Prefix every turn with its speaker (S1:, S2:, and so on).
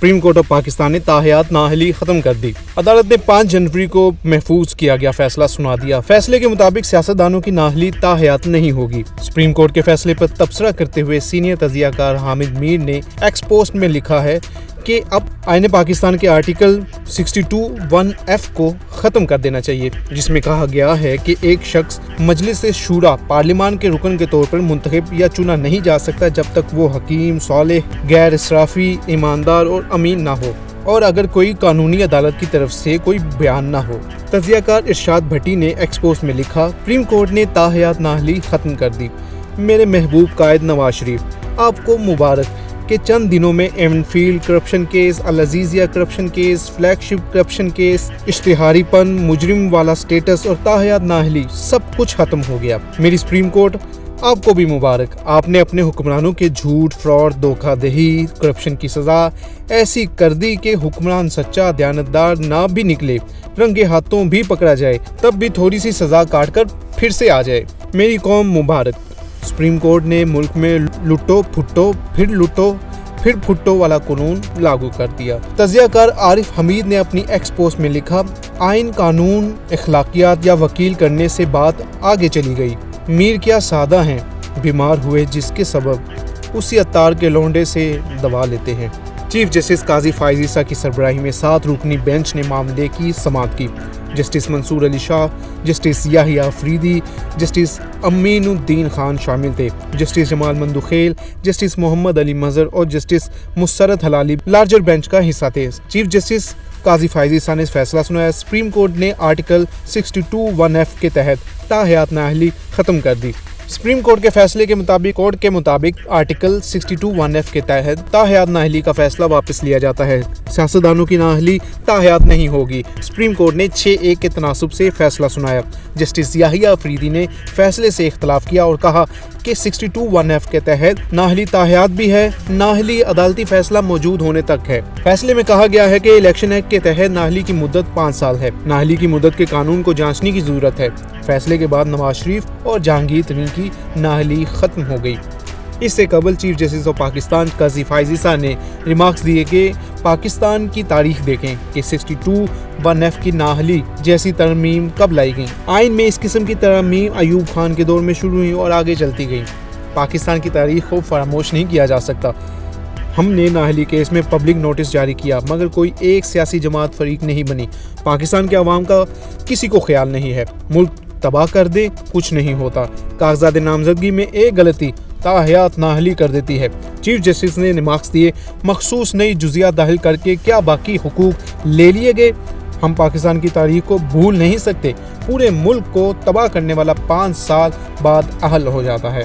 S1: Supreme court of Pakistan نے تاحیات نااہلی ختم کر دی۔ عدالت نے 5 جنوری کو محفوظ کیا گیا فیصلہ سنا دیا۔ فیصلے کے مطابق سیاستدانوں کی نااہلی تاحیات نہیں ہوگی۔ سپریم کورٹ کے فیصلے پر تبصرہ کرتے ہوئے سینئر تجزیہ کار حامد میر نے ایکس پوسٹ میں لکھا ہے کہ اب آئین پاکستان کے آرٹیکل 62(1)(f) کو ختم کر دینا چاہیے، جس میں کہا گیا ہے کہ ایک شخص مجلس شورا پارلیمان کے رکن کے طور پر منتخب یا چنا نہیں جا سکتا جب تک وہ حکیم، صالح، غیر اسرافی، ایماندار اور امین نہ ہو، اور اگر کوئی قانونی عدالت کی طرف سے کوئی بیان نہ ہو۔ تجزیہ کار ارشاد بھٹی نے ایکس پوسٹ میں لکھا، سپریم کورٹ نے تاحیات نااہلی ختم کر دی۔ میرے محبوب قائد نواز شریف، آپ کو مبارک کہ چند دنوں میں ایونفیلڈ corruption case, العزیزیہ corruption case, flag شپ کرپشن کیس، اشتہاری پن، مجرم والا سٹیٹس اور تاحیات نااہلی سب کچھ ختم ہو گیا۔ میری سپریم کورٹ، آپ کو بھی مبارک۔ آپ نے اپنے حکمرانوں کے جھوٹ، فراڈ، دھوکہ دہی، کرپشن کی سزا ایسی کر دی کہ حکمران سچا دیانتدار نہ بھی نکلے، رنگے ہاتھوں بھی پکڑا جائے، تب بھی تھوڑی سی سزا کاٹ کر پھر سے آ جائے۔ میری قوم مبارک۔ سپریم کورٹ نے ملک میں لٹو پھر پھٹو والا قانون لاگو کر دیا۔ تجزیہ کار عارف حمید نے اپنی ایکس پوسٹ میں لکھا، آئین، قانون، اخلاقیات یا وکیل کرنے سے بات آگے چلی گئی۔ میر کیا سادہ ہیں، بیمار ہوئے جس کے سبب اسی عطار کے لونڈے سے دوا لیتے ہیں۔ چیف جسٹس قاضی فائز عیسیٰ کی سربراہی میں 7 رکنی بینچ نے معاملے کی سماعت کی۔ جسٹس منصور علی شاہ، جسٹس یحییٰ فریدی، جسٹس امین الدین خان شامل تھے۔ جسٹس جمال مندوخیل، جسٹس محمد علی مظہر اور جسٹس مسرت حلالی لارجر بینچ کا حصہ تھے۔ چیف جسٹس قاضی فائز عیسیٰ نے فیصلہ سنایا، سپریم کورٹ نے آرٹیکل 62(1)(f) کے تحت تاحیات نااہلی ختم کر دی۔ سپریم کورٹ کے فیصلے کے مطابق آرٹیکل 62(1)(f) کے تحت تاحیات نااہلی کا فیصلہ واپس لیا جاتا ہے۔ سیاستدانوں کی نااہلی تاحیات نہیں ہوگی۔ سپریم کورٹ نے 6-1 کے تناسب سے فیصلہ سنایا۔ جسٹس یحییٰ فریدی نے فیصلے سے اختلاف کیا اور کہا کہ 62(1)(f) کے تحت نااہلی تاحیات بھی ہے، نااہلی عدالتی فیصلہ موجود ہونے تک ہے۔ فیصلے میں کہا گیا ہے کہ الیکشن ایکٹ کے تحت نااہلی کی مدت 5 سال ہے۔ نااہلی کی مدت کے قانون کو جانچنے کی ضرورت ہے۔ فیصلے کے بعد نواز شریف اور جہانگیر ترین کی نااہلی ختم ہو گئی۔ اس سے قبل چیف جسٹس آف پاکستان قاضی فائز عیسیٰ نے ریمارکس دیے کہ پاکستان کی تاریخ دیکھیں کہ 62(1)(f) کی نااہلی جیسی ترمیم کب لائی گئی۔ آئین میں اس قسم کی ترمیم ایوب خان کے دور میں شروع ہوئی اور آگے چلتی گئی۔ پاکستان کی تاریخ کو فراموش نہیں کیا جا سکتا۔ ہم نے نااہلی کیس میں پبلک نوٹس جاری کیا مگر کوئی ایک سیاسی جماعت فریق نہیں بنی۔ پاکستان کے عوام کا کسی کو خیال نہیں ہے۔ ملک تباہ کر دے کچھ نہیں ہوتا۔ کاغذات نامزدگی میں ایک غلطی تاحیات نااہلی کر دیتی ہے۔ چیف جسٹس نے ریمارکس دیے، مخصوص نئی جزیات داخل کر کے کیا باقی حقوق لے لیے گئے؟ ہم پاکستان کی تاریخ کو بھول نہیں سکتے۔ پورے ملک کو تباہ کرنے والا 5 سال بعد حل ہو جاتا ہے۔